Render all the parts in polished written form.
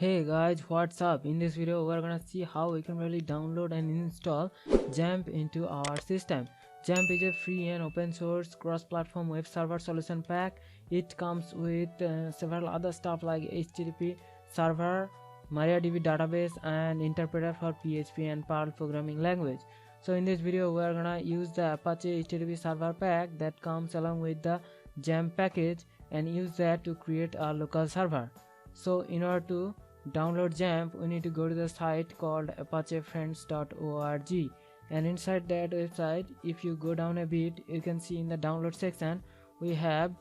Hey guys, what's up? In this video we're gonna see how we can really download and install xampp into our system. Xampp is a free and open source cross-platform web server solution pack. It comes with several other stuff like HTTP server, MariaDB database and interpreter for PHP and Perl programming language. So in this video we're gonna use the Apache HTTP server pack that comes along with the xampp package and use that to create a local server. So in order to download xampp, we need to go to the site called apachefriends.org, and inside that website, if you go down a bit, you can see in the download section we have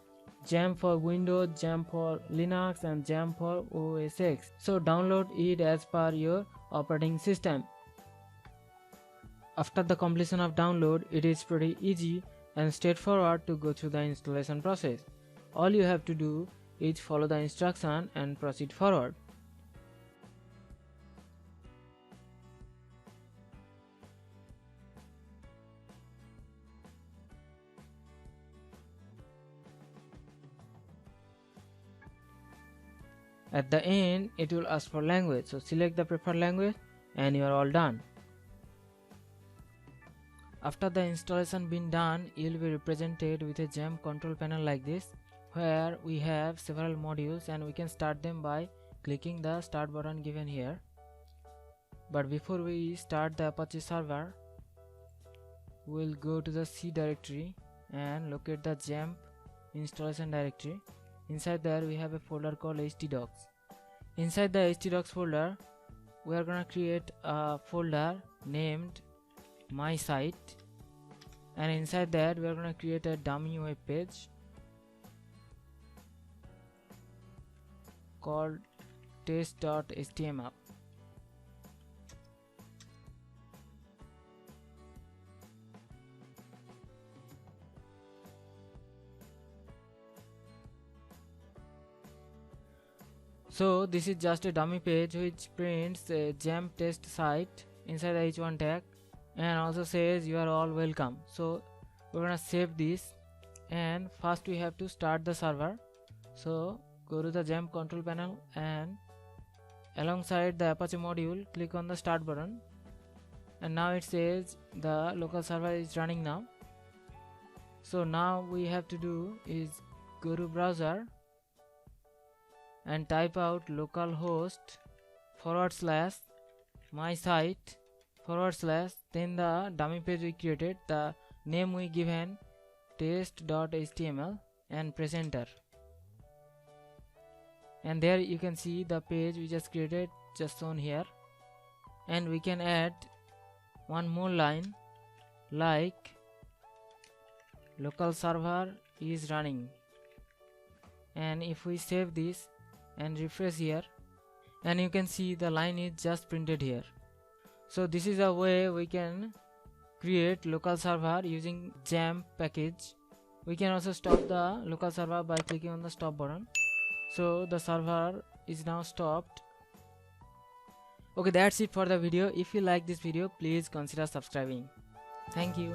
xampp for Windows, xampp for Linux and xampp for OS X. So download it as per your operating system. After the completion of download, it is pretty easy and straightforward to go through the installation process. All you have to do is follow the instruction and proceed forward. At the end, it will ask for language, so select the preferred language and you are all done. After the installation been done, you will be represented with a xampp control panel like this, where we have several modules and we can start them by clicking the start button given here. But before we start the Apache server, we'll go to the C directory and locate the xampp installation directory. Inside there we have a folder called htdocs. Inside the htdocs folder, we are gonna create a folder named my site, and inside that we are gonna create a dummy web page called test.html. So this is just a dummy page which prints a xampp test site inside the h1 tag and also says you are all welcome. So we're gonna save this, and first we have to start the server. So go to the xampp control panel and alongside the Apache module click on the start button, and now it says the local server is running now. So now we have to do is go to browser and type out localhost / my site / then the dummy page we created, the name we given test.html, and press enter. And there you can see the page we just created just shown here, and we can add one more line like local server is running. And if we save this and refresh here, and you can see the line is just printed here. So this is a way we can create local server using xampp package. We can also stop the local server by clicking on the stop button. So the server is now stopped. Okay, that's it for the video. If you like this video, please consider subscribing. Thank you.